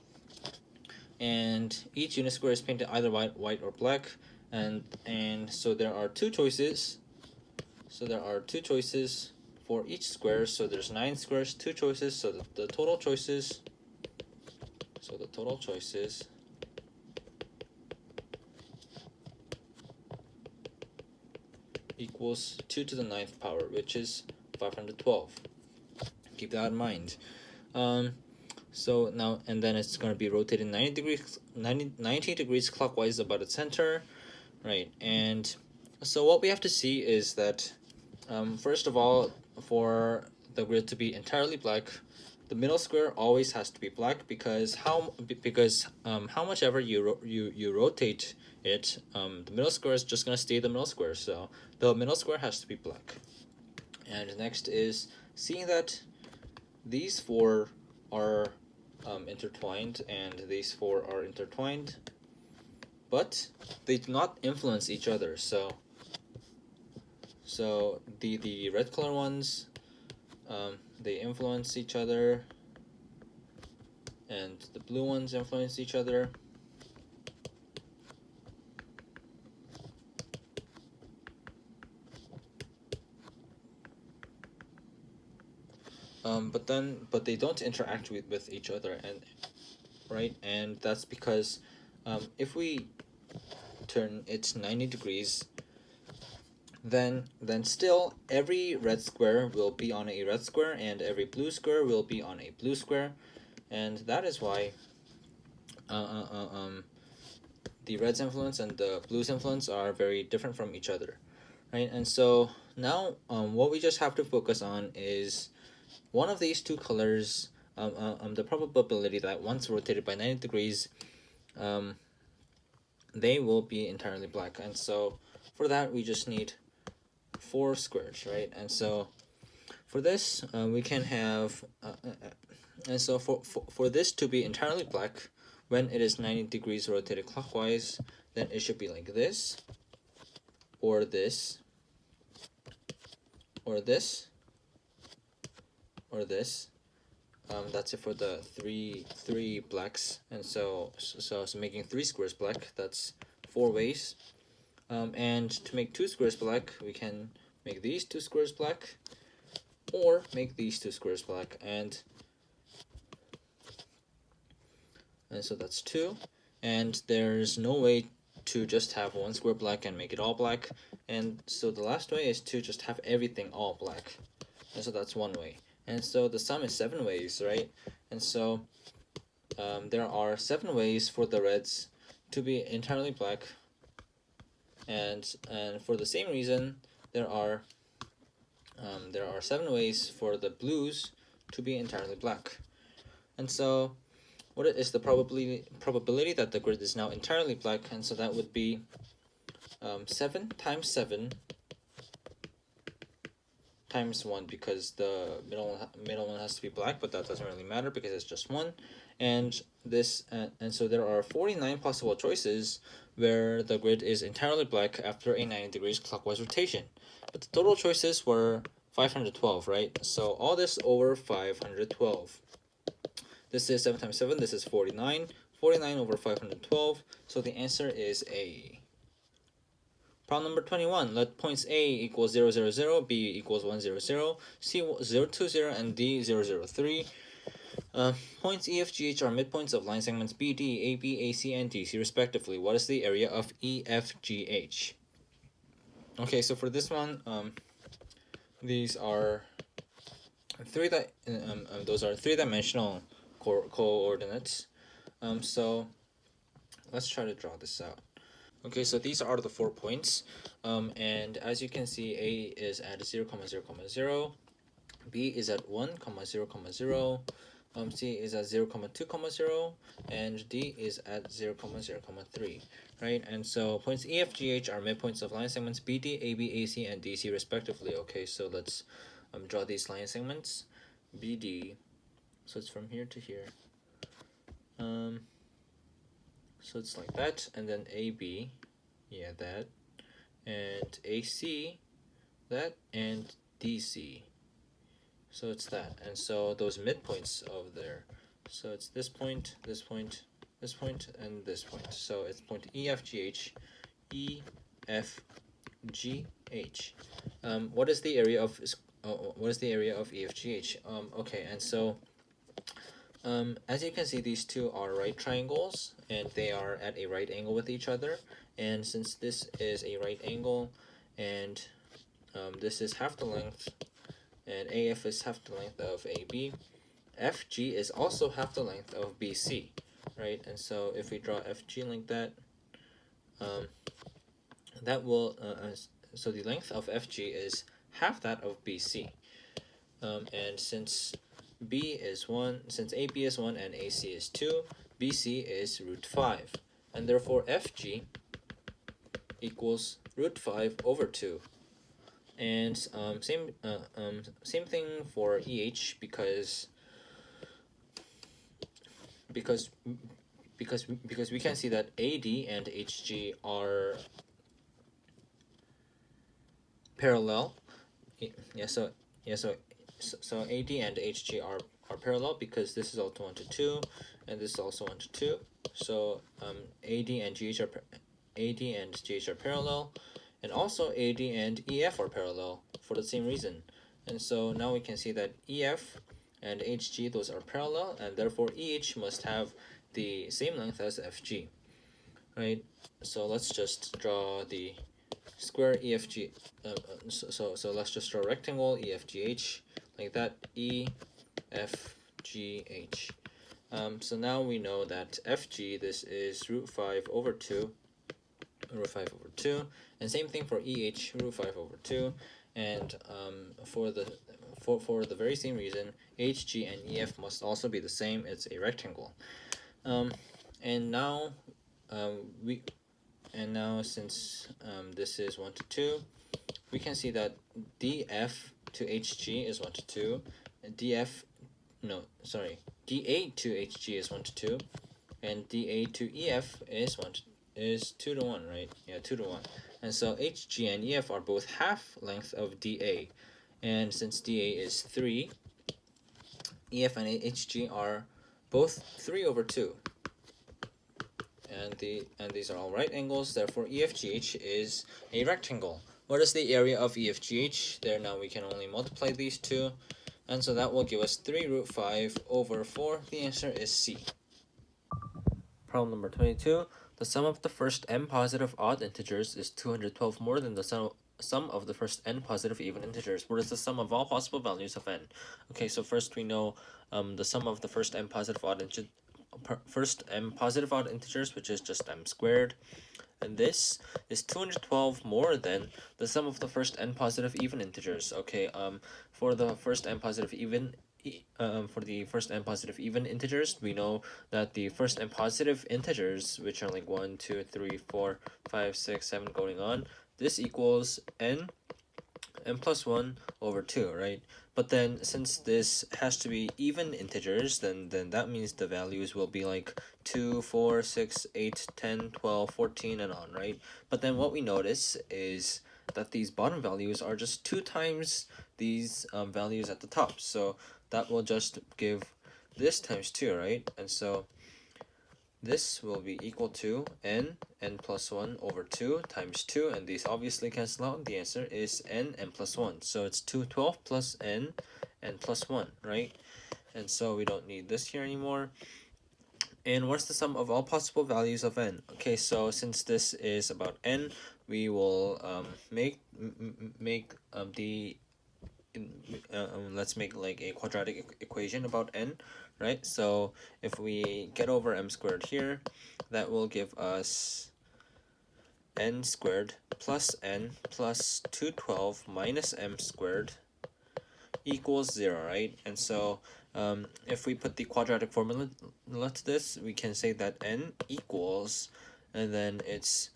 and each unit square is painted either white or black, and so there are two choices. So there are two choices for each square. So there's 9 squares, 2 choices. So the total choices. So the total choices equals 2 to the 9th power, which is 512. Keep that in mind. So now, and then it's going to be rotated 90 degrees clockwise about its center, right? And so what we have to see is that, first of all, for the grid to be entirely black, the middle square always has to be black, because how much ever you rotate it, the middle square is just going to stay the middle square. So the middle square has to be black. And next is seeing that these four are intertwined and these four are intertwined, but they do not influence each other. So the red color ones, they influence each other, and the blue ones influence each other. But they don't interact with each other, and right, and that's because if we turn it 90 degrees, then still every red square will be on a red square and every blue square will be on a blue square, and that is why the red's influence and the blue's influence are very different from each other, right? And so now what we just have to focus on is one of these two colors, the probability that once rotated by 90 degrees, they will be entirely black. And so for that, we just need 4 squares, right? And so for this, we can have, and so for this to be entirely black, when it is 90 degrees rotated clockwise, then it should be like this, or this, or this, or this. That's it for the three blacks, and so making 3 squares black, that's 4 ways. And to make 2 squares black, we can make these 2 squares black, or make these 2 squares black, and so that's 2. And there's no way to just have 1 square black and make it all black, and so the last way is to just have everything all black, and so that's 1 way. And so the sum is 7 ways, right? And so there are 7 ways for the reds to be entirely black, and for the same reason, there are 7 ways for the blues to be entirely black. And so what is the probability that the grid is now entirely black? And so that would be 7 times 7 times 1, because the middle one has to be black, but that doesn't really matter because it's just 1. And this and so there are 49 possible choices where the grid is entirely black after a 90 degrees clockwise rotation. But the total choices were 512, right? So all this over 512. This is 7 times 7, this is 49. 49 over 512, so the answer is A. Problem number 21, let points A equals 0, 0, 0, B equals 1, 0, 0, C 0, 2, 0, and D 0, 0, 3. Points E, F, G, H are midpoints of line segments B, D, A, B, A, C, and D, C respectively. What is the area of E, F, G, H? Okay, so for this one, these are those are three-dimensional coordinates. So let's try to draw this out. Okay, so these are the 4 points, and as you can see, A is at 0, 0, 0, B is at 1, 0, 0, C is at 0, 2, 0, and D is at 0, 0, 3, right? And so points E, F, G, H are midpoints of line segments BD, AB, AC, and DC respectively. Okay, so let's draw these line segments. BD, so it's from here to here. So it's like that, and then AB, yeah, that, and AC, that, and DC. So it's that, and so those midpoints of there. So it's this point, this point, and this point. So it's point EFGH, EFGH. What is the area of EFGH? Okay, and so as you can see, these two are right triangles, and they are at a right angle with each other. And since this is a right angle, and this is half the length, and AF is half the length of AB, FG is also half the length of BC, right? And so if we draw FG like that, that will so the length of FG is half that of BC, and since AB is 1 and AC is 2, BC is √5, and therefore FG equals √5/2. And same thing for EH, because we can see that AD and HG are parallel. So AD and HG are parallel, because this is also 1 to 2, and this is also 1 to 2. So AD and GH are parallel, and also AD and EF are parallel for the same reason. And so now we can see that EF and HG, those are parallel, and therefore EH must have the same length as FG, right? So let's just draw the square EFG. So let's just draw a rectangle EFGH like that, EFGH. So now we know that FG, this is √5/2, and same thing for EH, √5/2, and for the very same reason, HG and EF must also be the same. It's a rectangle. And now since this is 1 to 2, we can see that DF to HG is 1 to 2, and DA to HG is 1 to 2, and DA to EF is 2 to 1, right? Yeah, 2 to 1. And so HG and EF are both half length of DA, and since DA is 3, EF and HG are both 3/2. And these are all right angles, therefore EFGH is a rectangle. What is the area of EFGH? There, now we can only multiply these two, and so that will give us 3√5/4. The answer is C. Problem number 22. The sum of the first n positive odd integers is 212 more than the sum of the first n positive even integers. What is the sum of all possible values of n? Okay, so first we know the sum of the first n positive odd integers, which is just m squared, and this is 212 more than the sum of the first n positive even integers. Okay, for the first n positive even integers, we know that the first n positive integers, which are like 1, 2, 3, 4, 5, 6, 7 going on, this equals n plus 1/2, right? But then since this has to be even integers, then that means the values will be like 2, 4, 6, 8, 10, 12, 14, and on, right? But then what we notice is that these bottom values are just 2 times these values at the top. So that will just give this times 2, right? And so this will be equal to n plus 1/2 times 2, and these obviously cancel out. The answer is n plus 1. So it's 212 plus n plus 1, right? And so we don't need this here anymore. And what's the sum of all possible values of n? Okay, so since this is about n, we will let's make like a quadratic equation about n, right? So if we get over m squared here, that will give us n squared plus n plus 212 minus m squared equals 0, right? And so if we put the quadratic formula to this, we can say that n equals, and then it's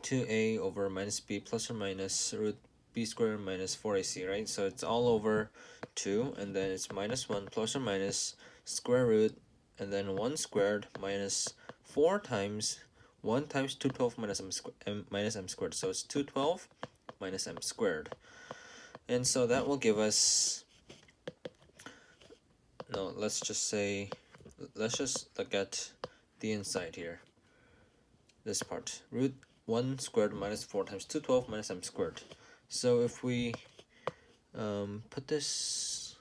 2a over minus b plus or minus root b squared minus 4ac, right? So it's all over 2, and then it's minus 1 plus or minus square root, and then 1 squared minus 4 times 1 times 212 minus m squared. So it's 212 minus m squared. And so that will give us, let's just look at the inside here. This part, root 1 squared minus 4 times 212 minus m squared. So if we put this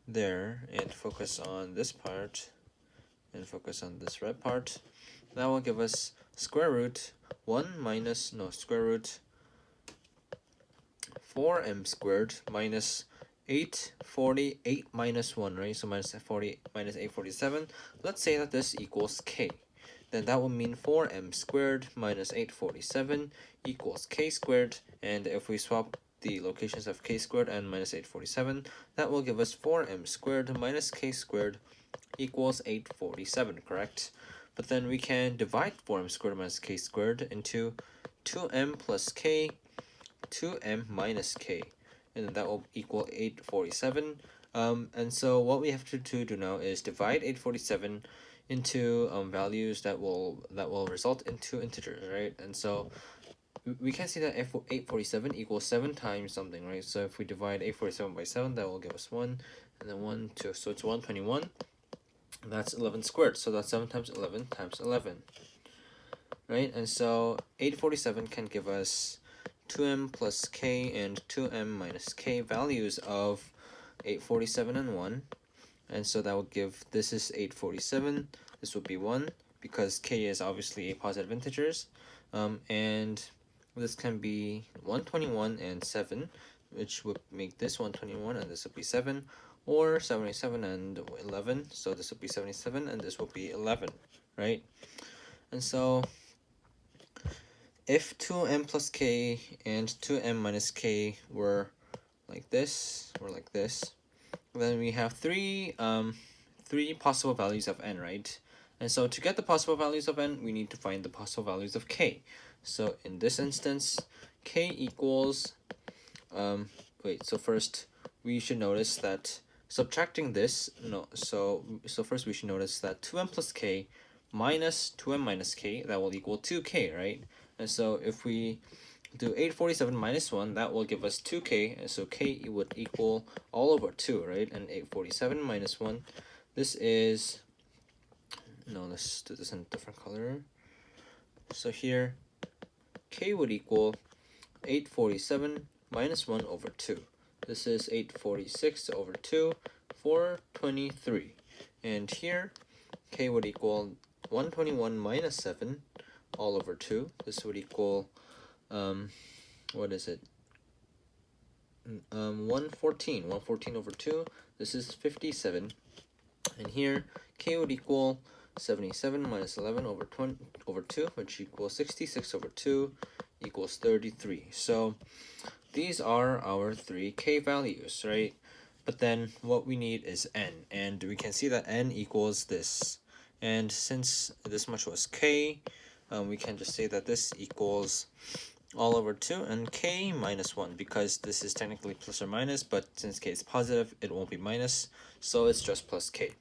there and focus on this part and focus on this red part, that will give us square root 1 minus, no, square root 4m squared minus 848 minus 1, right? So minus 40 minus 847. Let's say that this equals k. Then that will mean 4m squared minus 847 equals k squared. And if we swap the locations of k squared and minus 847, that will give us 4m squared minus k squared equals 847, correct? But then we can divide 4m squared minus k squared into 2m plus k, 2m minus k, and then that will equal 847. And so what we have to do now is divide 847 into values that will result into integers, right? And so we can see that 847 equals 7 times something, right? So if we divide 847 by 7, that will give us 1, and then 1, 2, so it's 121. That's 11 squared, so that's 7 times 11 times 11, right? And so 847 can give us 2m plus k and 2m minus k, values of 847 and 1. And so that would give, this is 847, this would be 1, because k is obviously a positive integers. And this can be 121 and 7, which would make this 121 and this would be 7, or 77 and 11, so this would be 77 and this would be 11, right? And so if 2m plus k and 2m minus k were like this, then we have three possible values of n, right? And so to get the possible values of n, we need to find the possible values of k. So in this instance, k equals, so first we should notice that subtracting this, so first we should notice that 2m plus k minus 2m minus k, that will equal 2k, right? And so if we do 847 minus 1, that will give us 2k, and so k would equal all over 2, right? And 847 minus 1, this is, let's do this in a different color. So here, k would equal 847 minus 1 over 2. This is 846 over 2, 423. And here, k would equal 121 minus 7 all over 2. This would equal, what is it? 114 over 2. This is 57. And here, k would equal 77 minus 11 over 2, which equals 66 over 2 equals 33. So these are our 3 k values, right? But then what we need is n, and we can see that n equals this. And since this much was k, we can just say that this equals all over 2 and k minus 1, because this is technically plus or minus, but since k is positive, it won't be minus, so it's just plus k.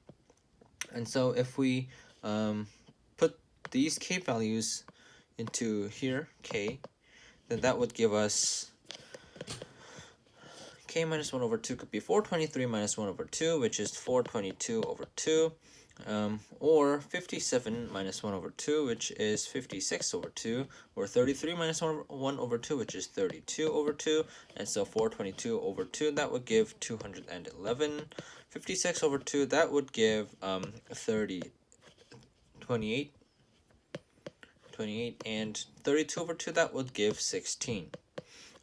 And so if we put these k values into here, k, then that would give us k minus 1 over 2 could be 423 minus 1 over 2, which is 422 over 2, or 57 minus 1 over 2, which is 56 over 2, or 33 minus 1 over 2, which is 32 over 2, and so 422 over 2, that would give 211. 56 over 2, that would give 28, and 32 over 2, that would give 16.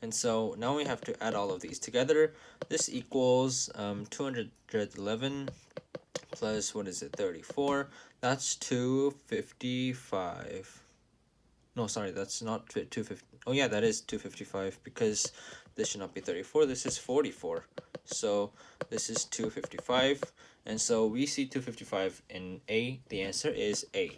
And so now we have to add all of these together. This equals 211 plus, 34. That's 255. No, sorry, that's not 250. Oh yeah, that is 255, because this should not be 34. This is 44. So this is 255. And so we see 255 in A. The answer is A.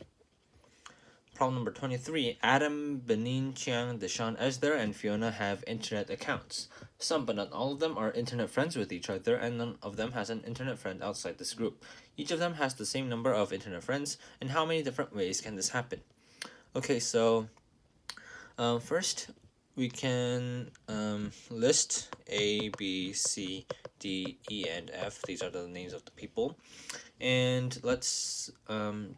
Problem number 23. Adam, Benin, Chiang, Deshaun, Esther, and Fiona have internet accounts. Some, but not all of them, are internet friends with each other, and none of them has an internet friend outside this group. Each of them has the same number of internet friends, and how many different ways can this happen? Okay, so first we can list A, B, C, D, E, and F. These are the names of the people. And let's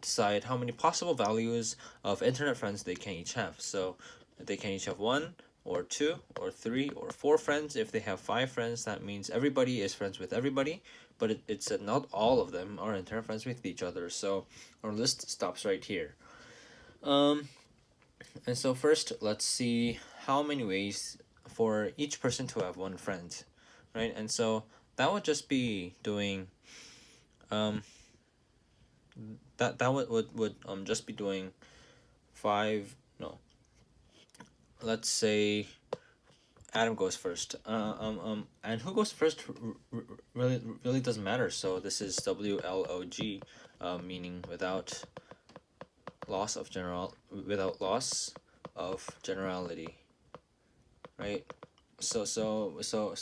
decide how many possible values of internet friends they can each have. So they can each have 1 or 2 or 3 or 4 friends. If they have 5 friends, that means everybody is friends with everybody, but it said not all of them are internet friends with each other. So our list stops right here. And so first, let's see how many ways for each person to have 1 friend, right? And so that would just be doing that would just be doing 5. No, let's say Adam goes first. And who goes first really doesn't matter. So this is WLOG, meaning without loss of generality, right? So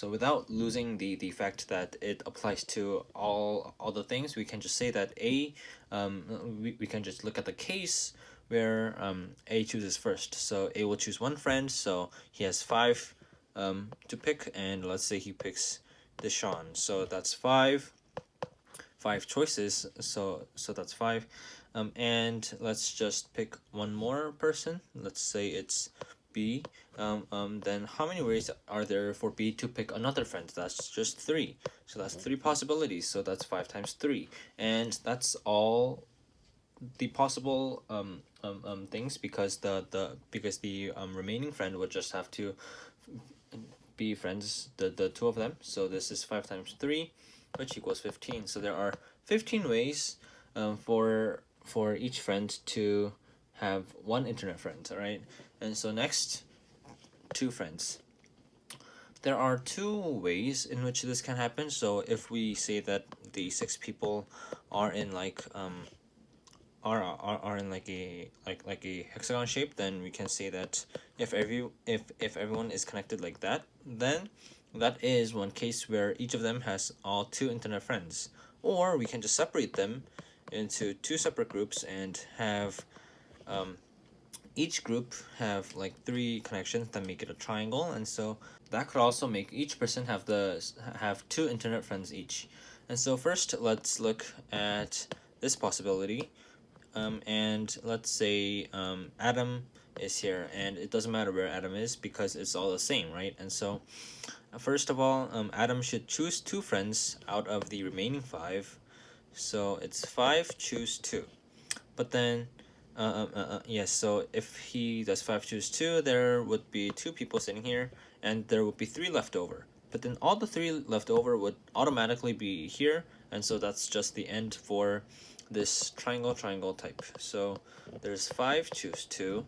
without losing the fact that it applies to all the things, we can just say that we can just look at the case where A chooses first. So A will choose 1 friend, so he has 5 to pick, and let's say he picks Deshaun. So that's 5 choices. So that's 5. And let's just pick 1 more person. Let's say it's B. Then how many ways are there for B to pick another friend? That's just 3. So that's 3 possibilities. So that's 5 times 3, and that's all the possible things, because the remaining friend would just have to be friends, the 2 of them. So this is 5 times 3, which equals 15. So there are 15 ways for each friend to have 1 internet friend. All right, and so next, 2 friends. There are 2 ways in which this can happen. So if we say that the 6 people are in like are in like a hexagon shape, then we can say that if everyone is connected like that, then that is one case where each of them has all 2 internet friends. Or we can just separate them into 2 separate groups and have each group have like 3 connections that make it a triangle, and so that could also make each person have 2 internet friends each. And so first, let's look at this possibility. And let's say Adam is here, and it doesn't matter where Adam is because it's all the same, right? And so first of all, Adam should choose 2 friends out of the remaining 5. So it's 5 choose 2. But then yes, so if he does 5 choose 2, there would be 2 people sitting here, and there would be 3 left over. But then all the 3 left over would automatically be here, and so that's just the end for this triangle type. So there's 5 choose 2.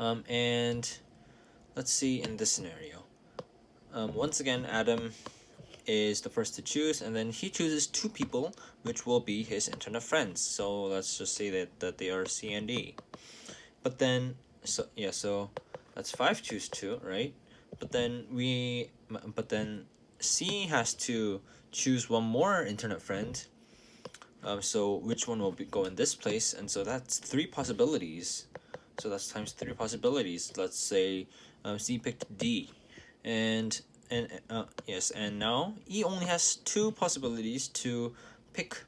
And let's see in this scenario. Once again, Adam is the first to choose, and then he chooses 2 people, which will be his internet friends. So let's just say that they are C and D. But then, so that's 5 choose 2, right? But then C has to choose 1 more internet friend. So which one will go in this place? And so that's 3 possibilities. So that's times 3 possibilities. Let's say C picked D, and yes, and now E only has 2 possibilities to pick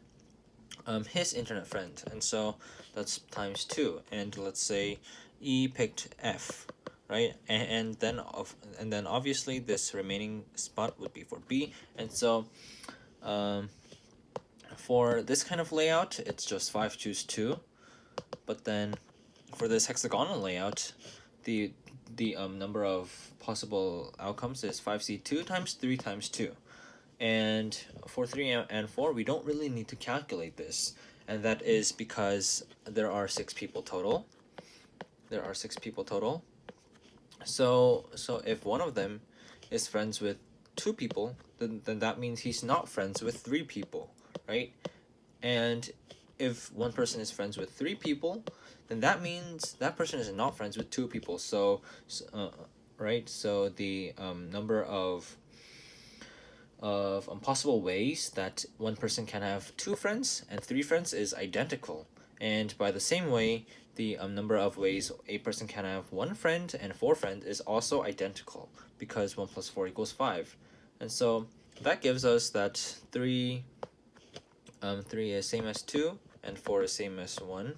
his internet friend, and so that's times 2. And let's say E picked F, right? And then obviously this remaining spot would be for B, and so for this kind of layout, it's just 5 choose 2. But then for this hexagonal layout, the number of possible outcomes is 5C2 times 3 times 2. And for 3 and 4, we don't really need to calculate this. And that is because there are 6 people total. So if one of them is friends with 2 people, then that means he's not friends with 3 people, right? And if one person is friends with 3 people, then that means that person is not friends with 2 people. So right, so the number of possible ways that one person can have 2 friends and 3 friends is identical. And by the same way, the number of ways a person can have 1 friend and 4 friends is also identical, because 1 plus 4 equals 5. And so that gives us that 3 is same as 2 and 4 is same as 1,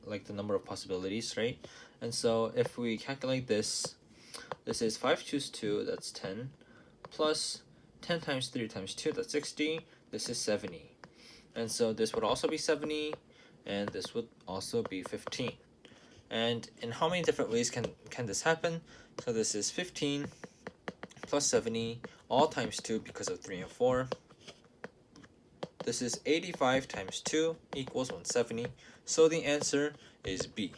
like the number of possibilities, right? And so if we calculate this, this is 5 choose 2, that's 10, plus 10 times 3 times 2, that's 60, this is 70. And so this would also be 70, and this would also be 15. And in how many different ways can this happen? So this is 15 plus 70, all times 2 because of 3 and 4. This is 85 times 2 equals 170. So the answer is B.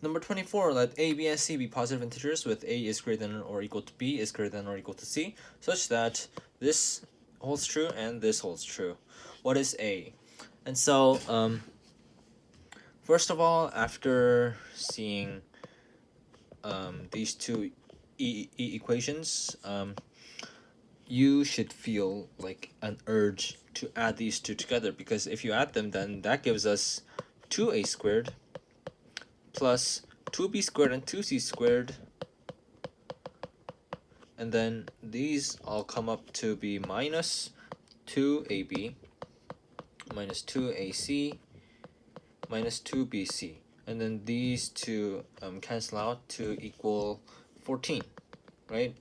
Number 24, let A, B, and C be positive integers with A is greater than or equal to B is greater than or equal to C, such that this holds true and this holds true. What is A? And so, first of all, after seeing these two equations, you should feel like an urge to add these two together, because if you add them, then that gives us 2a squared plus 2b squared and 2c squared, and then these all come up to be minus 2ab minus 2ac minus 2bc, and then these two cancel out to equal 14, right?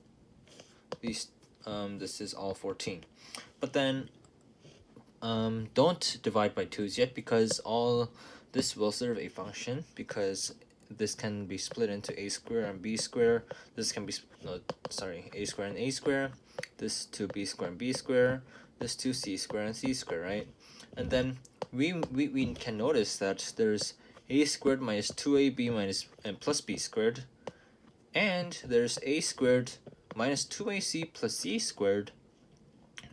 These this is all 14. But then don't divide by 2's yet, because all this will serve a function, because this can be split into a square and b square. This can be a square and a square. This to b square and b square. This to c square and c square, right? And then we can notice that there's a squared minus 2ab minus and plus b squared, and there's a squared minus 2ac plus c squared,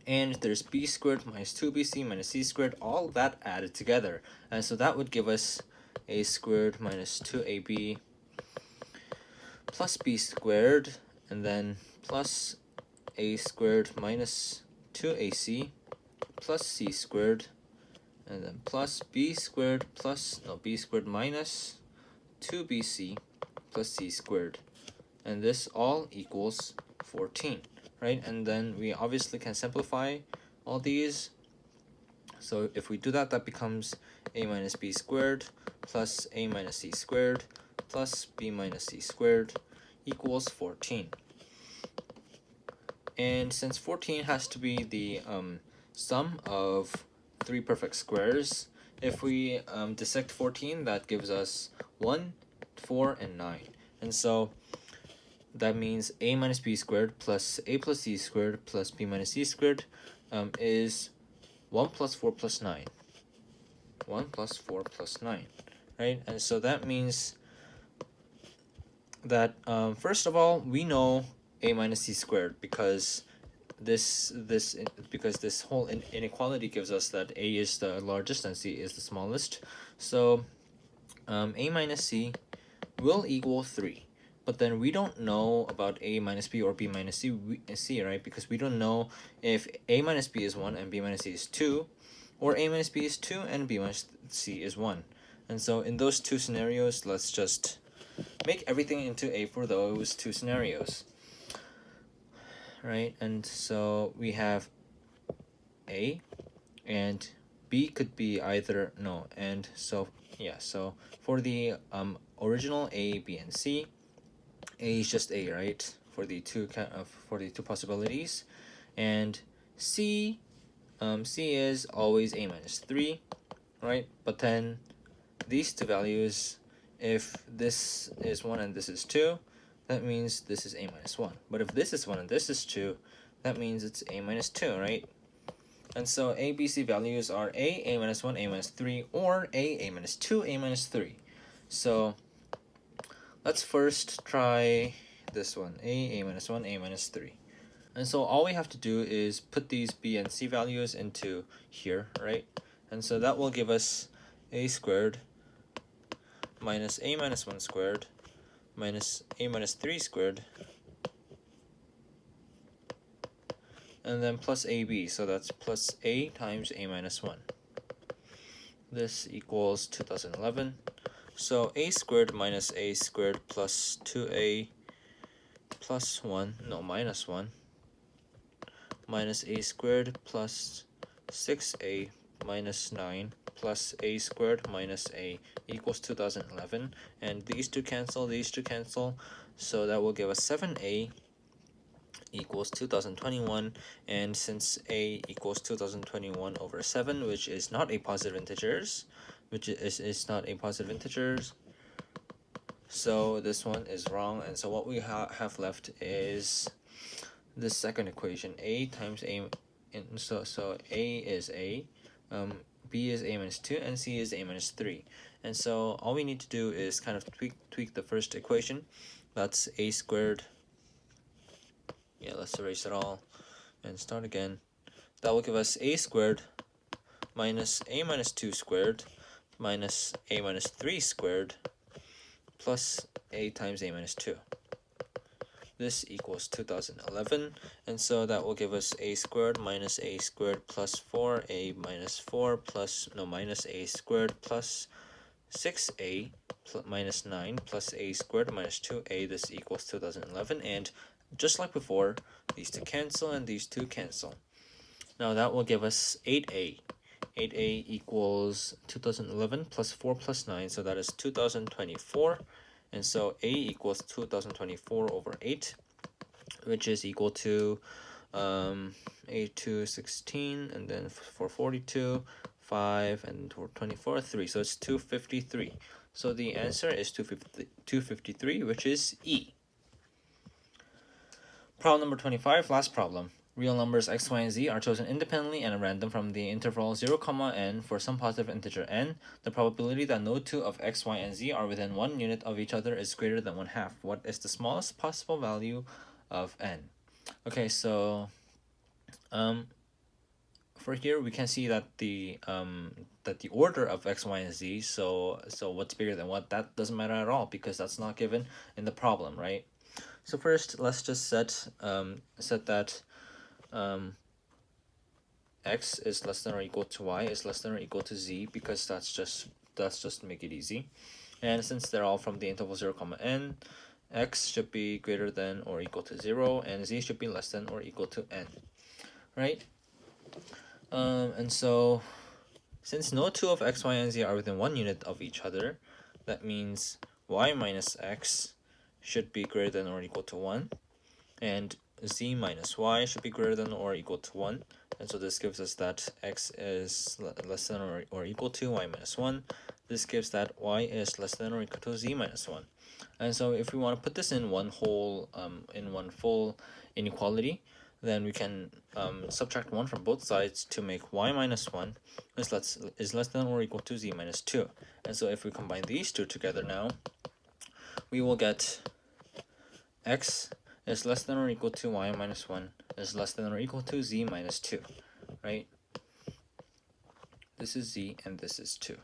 and there's b squared minus 2bc minus c squared, all that added together. And so that would give us a squared minus 2ab plus b squared, and then plus a squared minus 2ac plus c squared, and then plus b squared minus 2bc plus c squared, and this all equals 14, right? And then we obviously can simplify all these. So if we do that, that becomes a minus b squared plus a minus c squared plus b minus c squared equals 14. And since 14 has to be the sum of 3 perfect squares, if we dissect 14, that gives us 1, 4, and 9. And so that means a minus b squared plus a plus c squared plus b minus c squared is 1 plus 4 plus 9. 1 plus 4 plus 9, right? And so that means that first of all, we know a minus c squared, because this whole inequality gives us that a is the largest and c is the smallest. So a minus c will equal 3. But then we don't know about a minus b or b minus c, right? Because we don't know if a minus b is 1 and b minus c is 2, or a minus b is 2 and b minus c is 1. And so in those two scenarios, let's just make everything into a for those two scenarios, right? And so we have a, and b could be either no, and so yeah, so for the original a, b, and c, a is just a, right, for the two possibilities, and c is always a minus 3, right? But then these two values, if this is 1 and this is 2, that means this is a minus 1. But if this is 1 and this is 2, that means it's a minus 2, right? And so a, b, c values are a minus 1, a minus 3, or a minus 2, a minus 3. So let's first try this one, a minus 1, a minus 3. And so all we have to do is put these b and c values into here, right? And so that will give us a squared minus a minus 1 squared minus a minus 3 squared, and then plus ab, so that's plus a times a minus 1. This equals 2011. So a squared minus a squared plus 2a plus 1, no, minus 1, minus a squared plus 6a minus 9 plus a squared minus a equals 2011. And these two cancel, so that will give us 7a equals 2021. And since a equals 2021 over 7, which is not a positive integers, so this one is wrong. And so what we have left is this second equation, a times a, and so a is a, b is a minus 2, and c is a minus 3. And so all we need to do is kind of tweak the first equation. That's a squared. Yeah, let's erase it all and start again. That will give us a squared minus a minus 2 squared minus a minus 3 squared plus a times a minus 2. This equals 2011, and so that will give us a squared minus a squared plus 4a minus 4 plus minus a squared plus 6a minus 9 plus a squared minus 2a. This equals 2011, and just like before, these two cancel and these two cancel. Now that will give us 8a. 8a equals 2011 plus 4 plus 9, so that is 2024. And so a equals 2024 over 8, which is equal to 8 to 16, and then for 42, 5, and for 24, 3. So it's 253. So the answer is 253, which is E. Problem number 25, last problem. Real numbers x, y, and z are chosen independently and at random from the interval 0, n for some positive integer n. The probability that no two of x, y, and z are within 1 unit of each other is greater than 1/2. What is the smallest possible value of n? Okay, so for here we can see that the order of x, y, and z. So what's bigger than what? That doesn't matter at all because that's not given in the problem, right? So first, let's just set that x is less than or equal to y is less than or equal to z, because that's just to make it easy. And since they're all from the interval 0, n, x should be greater than or equal to 0, and z should be less than or equal to n, right? And so since no two of x, y, and z are within 1 unit of each other, that means y minus x should be greater than or equal to 1, and z minus y should be greater than or equal to 1. And so this gives us that x is less than or equal to y minus 1. This gives that y is less than or equal to z minus 1. And so if we want to put this in one full inequality, then we can subtract 1 from both sides to make y minus 1 is less than or equal to z minus 2. And so if we combine these two together now, we will get x is less than or equal to y minus 1 is less than or equal to z minus 2, right? This is z and this is 2.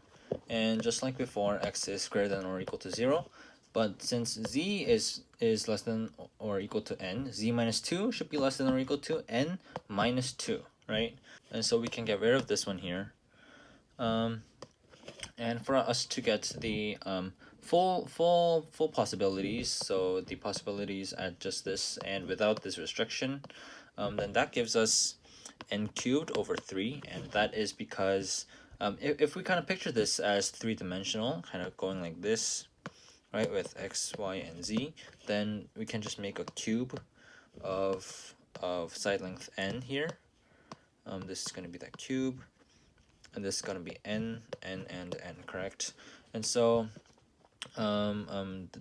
And just like before, x is greater than or equal to 0. But since z is less than or equal to n, z minus 2 should be less than or equal to n minus 2, right? And so we can get rid of this one here. And for us to get the full possibilities, so the possibilities at just this and without this restriction, then that gives us n cubed over 3, and that is because if we kind of picture this as three-dimensional, kind of going like this, right, with x, y, and z, then we can just make a cube of side length n here. This is going to be that cube, and this is going to be n, and n, correct? And so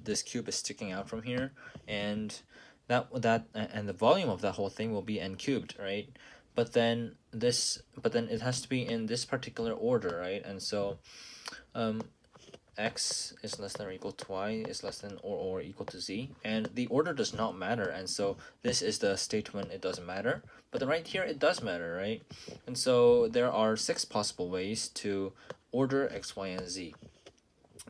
this cube is sticking out from here, and and the volume of that whole thing will be n cubed, right? But then it has to be in this particular order, right? And so x is less than or equal to y is less than or equal to z, and the order does not matter. And so this is the statement it doesn't matter, but then right here it does matter, right? And so there are 6 possible ways to order x, y, and z.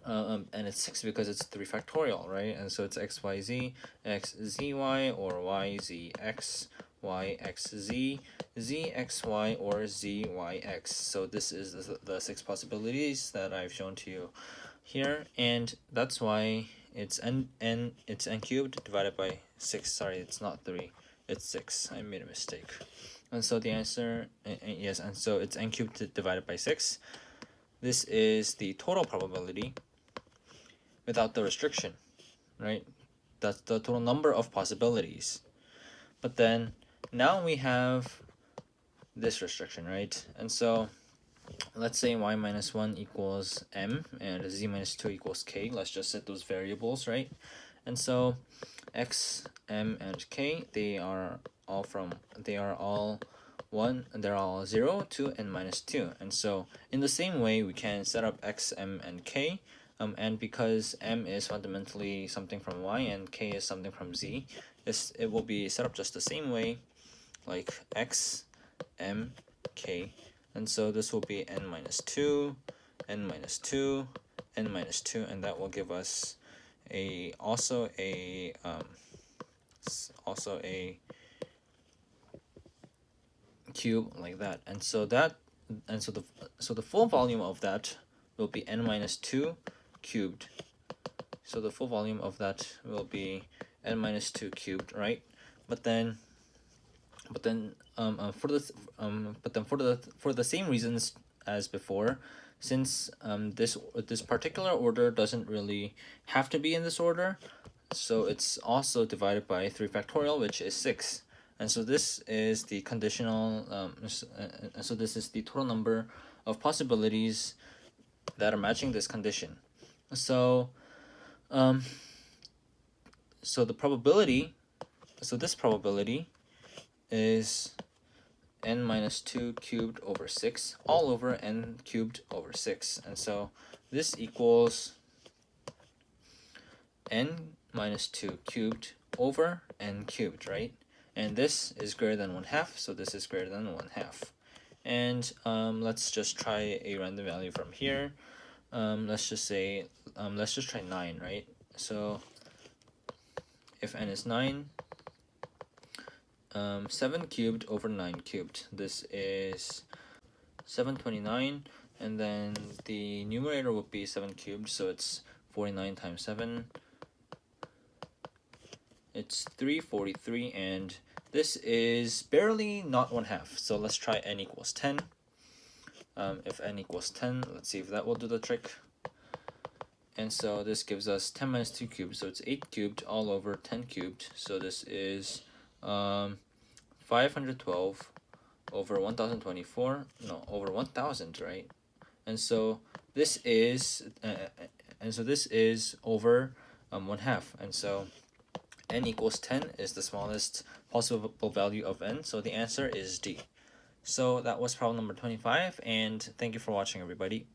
And it's 6 because it's 3 factorial, right? And so it's x, y, z, x, z, y, or y, z, x, y, x, z, z, x, y, or z, y, x. So this is the 6 possibilities that I've shown to you here, and that's why it's n cubed divided by 6. Sorry, it's not 3, it's 6. I made a mistake. And so the answer, yes, and so it's n cubed divided by 6. This is the total probability without the restriction, right? That's the total number of possibilities. But then now we have this restriction, right? And so let's say y minus 1 equals m and z minus 2 equals k. Let's just set those variables, right? And so x, m, and k, they are all 0 to n minus 2. And so in the same way, we can set up x, m, and k. And because m is fundamentally something from y and k is something from z, it will be set up just the same way, like x, m, k. And so this will be n minus 2, n minus 2, n minus 2, and that will give us also a cube like that. And so the full volume of that will be n minus 2 cubed. So the full volume of that will be n minus 2 cubed, right? But then for the same reasons as before, since this particular order doesn't really have to be in this order, so it's also divided by 3 factorial, which is 6. And so this is the conditional, so this is the total number of possibilities that are matching this condition. So the probability, this probability is n minus 2 cubed over 6 all over n cubed over 6. And so this equals n minus 2 cubed over n cubed, right? And this is greater than 1/2, so this is greater than 1/2. And let's just try a random value from here. Let's just try 9, right? So if n is 9, 7 cubed over 9 cubed, this is 729, and then the numerator would be 7 cubed, so it's 49 times 7. It's 343, and this is barely not 1/2. So let's try n equals 10. If n equals 10, let's see if that will do the trick. And so this gives us 10 minus 2 cubed, so it's 8 cubed all over 10 cubed. So this is 512 over 1024, no, over 1000, right? And so this is over 1/2. And so n equals 10 is the smallest possible value of n, so the answer is D. So that was problem number 25, and thank you for watching, everybody.